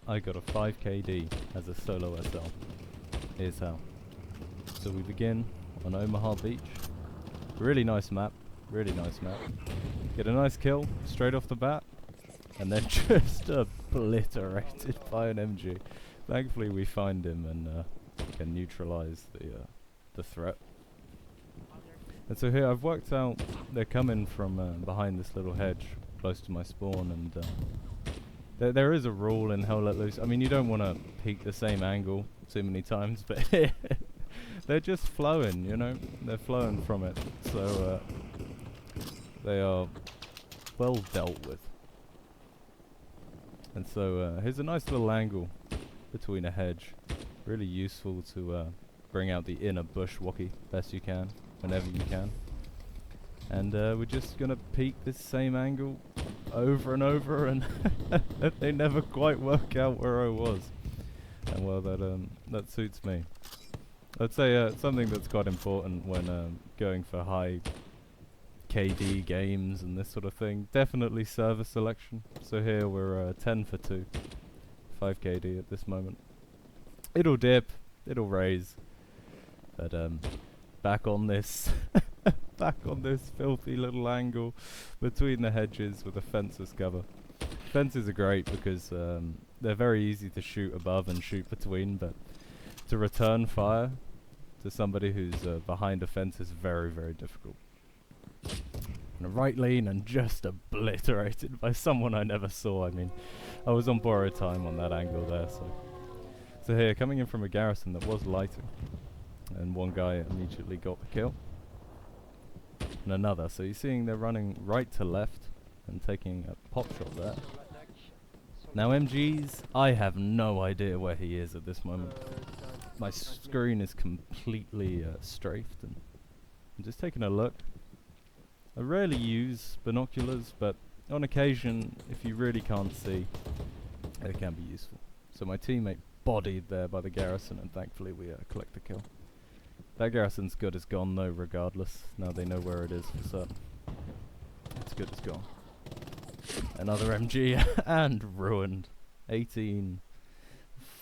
I got a 5 KD as a solo SL. Here's how. So we begin on Omaha Beach. Really nice map. Really nice map. Get a nice kill straight off the bat. And then just obliterated by an MG. Thankfully we find him and can neutralize the threat. And so here I've worked out they're coming from behind this little hedge close to my spawn, and there is a rule in Hell Let Loose. I mean, you don't want to peek the same angle too many times, but they're just flowing, you know? They're flowing from it, so they are well dealt with. And so here's a nice little angle between a hedge. Really useful to bring out the inner bushwalkie best you can, whenever you can. And we're just gonna peek this same angle over and over, and they never quite work out where I was. And well, that suits me. I'd say something that's quite important when going for high KD games and this sort of thing. Definitely server selection. So here we're 10 for 2, 5 KD at this moment. It'll dip, it'll raise, but back on this, back on this filthy little angle between the hedges with a fence as cover. Fences are great because they're very easy to shoot above and shoot between, but to return fire to somebody who's behind a fence is very, very difficult. And a right lean and just obliterated by someone I never saw. I mean, I was on borrowed time on that angle there, so here, coming in from a garrison that was lighting, and one guy immediately got the kill, and another. So you're seeing they're running right to left and taking a pop shot there. Now MGs, I have no idea where he is at this moment. My screen is completely strafed, and I'm just taking a look. I rarely use binoculars, but on occasion, if you really can't see, it can be useful. So my teammate bodied there by the garrison, and thankfully we collect the kill. That garrison's good as gone though, regardless. Now they know where it is for certain. It's good as gone. Another MG and ruined. 18,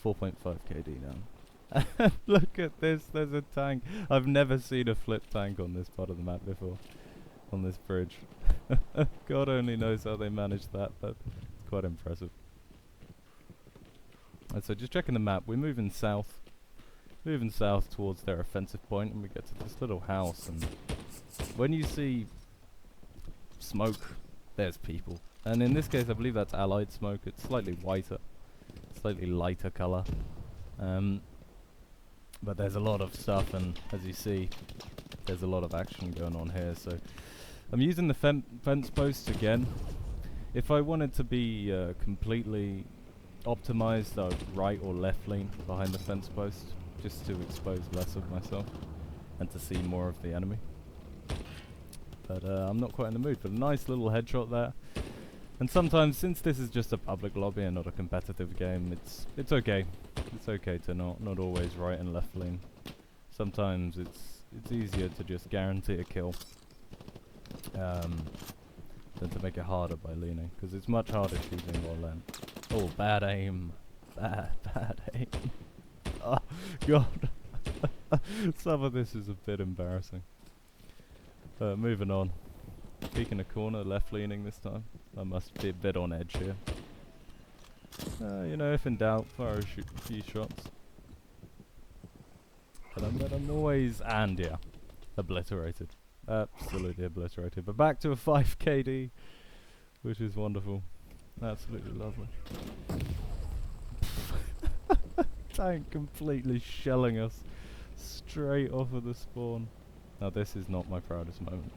4.5 KD now. Look at this, there's a tank. I've never seen a flip tank on this part of the map before. On this bridge. God only knows how they managed that, but it's quite impressive. And so just checking the map, we're moving south. Moving south towards their offensive point, and we get to this little house, and when you see smoke, there's people. And in this case I believe that's allied smoke. It's slightly whiter, slightly lighter colour, but there's a lot of stuff, and as you see there's a lot of action going on here. So I'm using the fence posts again. If I wanted to be completely optimized, I would right or left lean behind the fence post, just to expose less of myself and to see more of the enemy. But I'm not quite in the mood for a nice little headshot there. And sometimes, since this is just a public lobby and not a competitive game, it's okay. It's okay to not always right and left lean. Sometimes it's easier to just guarantee a kill than to make it harder by leaning, because it's much harder shooting while then. Oh, bad aim. Bad aim. Oh, God. Some of this is a bit embarrassing. Moving on. Peeking a corner, left leaning this time. I must be a bit on edge here. You know, if in doubt, fire a few shots. But I'm always, and yeah, obliterated. Absolutely obliterated. But back to a 5 KD, which is wonderful. Absolutely lovely. Tank completely shelling us straight off of the spawn. Now this is not my proudest moment.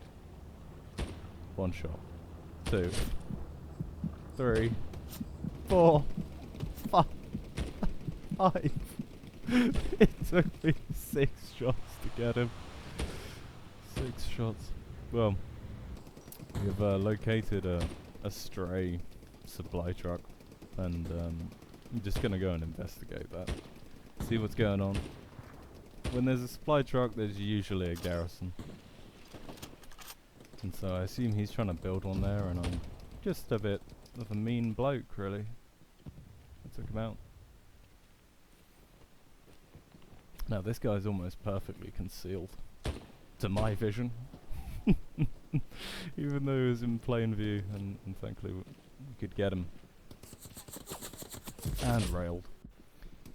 1 shot. 2. 3. 4. 5. 5. It took me 6 shots to get him. 6 shots. Well, we've located a stray supply truck, and I'm just gonna go and investigate that. See what's going on. When there's a supply truck, there's usually a garrison. And so I assume he's trying to build one there, and I'm just a bit of a mean bloke, really. took him out. Now this guy's almost perfectly concealed to my vision. Even though he was in plain view, and thankfully we could get him. And railed.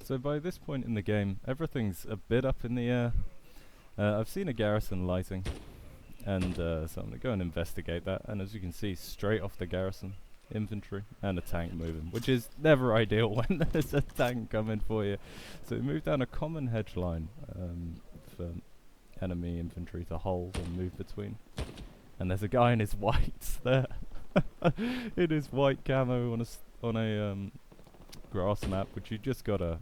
So by this point in the game, everything's a bit up in the air. I've seen a garrison lighting, and so I'm going to go and investigate that. And as you can see, straight off the garrison, infantry and a tank moving, which is never ideal when there's a tank coming for you. So we moved down a common hedge line for enemy infantry to hold and move between. And there's a guy in his whites there, in his white camo on a grass map, which you just gotta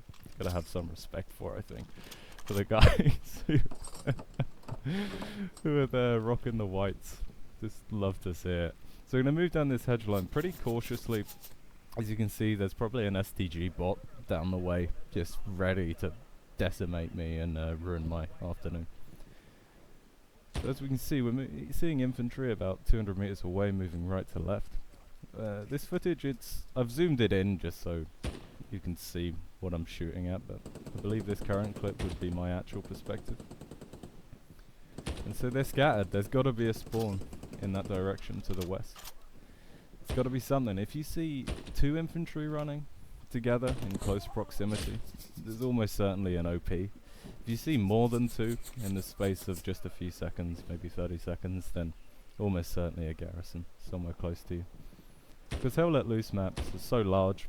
have some respect for, I think, for the guys who are there rocking the whites. Just love to see it. So we're gonna move down this hedge line pretty cautiously. As you can see, there's probably an STG bot down the way, just ready to decimate me and ruin my afternoon. So as we can see, we're seeing infantry about 200 meters away, moving right to left. This footage, I've zoomed it in just so you can see what I'm shooting at, but I believe this current clip would be my actual perspective. And so they're scattered. There's got to be a spawn in that direction to the west. It's got to be something. If you see two infantry running together in close proximity, there's almost certainly an OP. If you see more than two in the space of just a few seconds, maybe 30 seconds, then almost certainly a garrison somewhere close to you. Because Hell Let Loose maps are so large,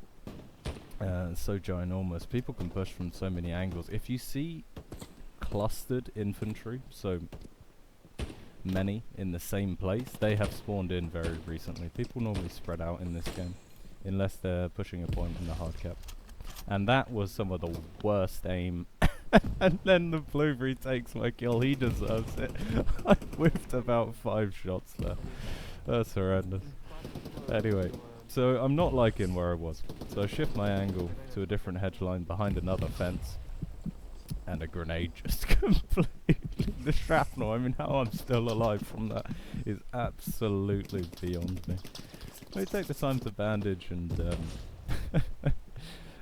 so ginormous, people can push from so many angles. If you see clustered infantry, so many in the same place, they have spawned in very recently. People normally spread out in this game, unless they're pushing a point in the hard cap. And that was some of the worst aim. And then the blueberry takes my kill. He deserves it. I whiffed about 5 shots there. That's horrendous. Anyway, so I'm not liking where I was. So I shift my angle to a different hedge line behind another fence. And a grenade just completely... The shrapnel, I mean, how I'm still alive from that is absolutely beyond me. Let me take the time to bandage and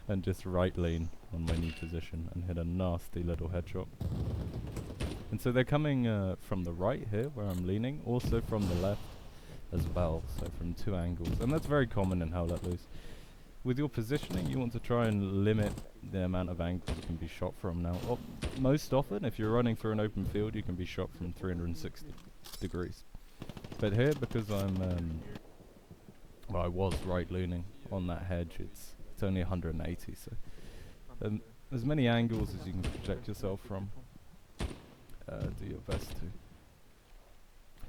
and just right lean on my new position and hit a nasty little headshot. And so they're coming from the right here where I'm leaning, also from the left as well, so from 2 angles. And that's very common in Hell Let Loose. With your positioning, you want to try and limit the amount of angles you can be shot from. Now, most often, if you're running through an open field, you can be shot from 360 degrees. But here, because I'm, well, I was right leaning on that hedge, it's only 180, so as many angles as you can project yourself from, do your best to.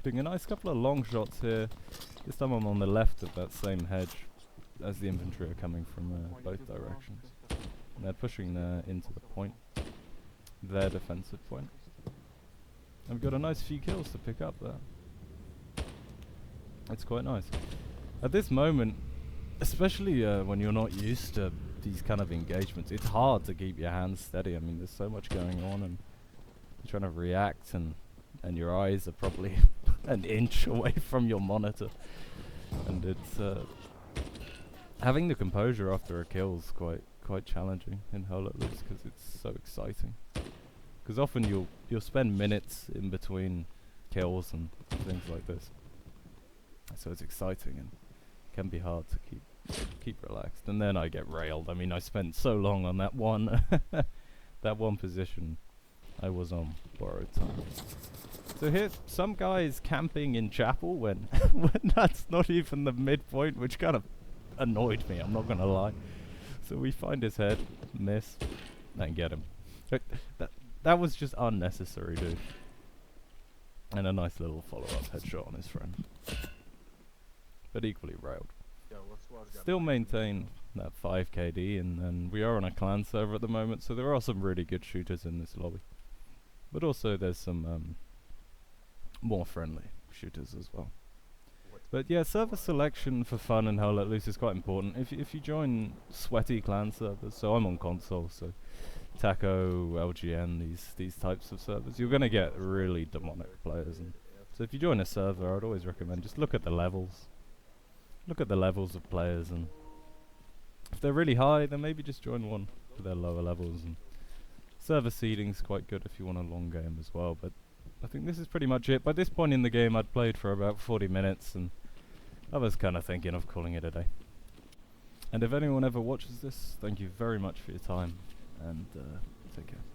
Doing a nice couple of long shots here. This time I'm on the left of that same hedge as the infantry are coming from both directions. And they're pushing into the point, their defensive point. I've got a nice few kills to pick up there. It's quite nice. At this moment, especially when you're not used to these kind of engagements, it's hard to keep your hands steady. I mean, there's so much going on, and you're trying to react, and your eyes are probably an inch away from your monitor. And it's having the composure after a kill is quite challenging in Hell Let Loose because it's so exciting. Because often you'll spend minutes in between kills and things like this, so it's exciting and can be hard to keep relaxed. And then I get railed. I mean, I spent so long on that one that one position I was on borrowed time. So here, some guy is camping in chapel when that's not even the midpoint, which kind of annoyed me, I'm not gonna lie. So we find his head, miss, and get him. That was just unnecessary, dude. And a nice little follow-up headshot on his friend. But equally railed. Still maintain that 5 KD, and we are on a clan server at the moment, so there are some really good shooters in this lobby. But also there's some more friendly shooters as well. But yeah, server selection for fun and Hell Let Loose is quite important. If you join sweaty clan servers, so I'm on console, so Taco, LGN, these types of servers, you're gonna get really demonic players. And so if you join a server, I'd always recommend just look at the levels. Look at the levels of players and If they're really high, then maybe just join one for their lower levels. And server seeding's quite good if you want a long game as well, but I think this is pretty much it. By this point in the game, I'd played for about 40 minutes, and I was kind of thinking of calling it a day. And if anyone ever watches this, thank you very much for your time, and take care.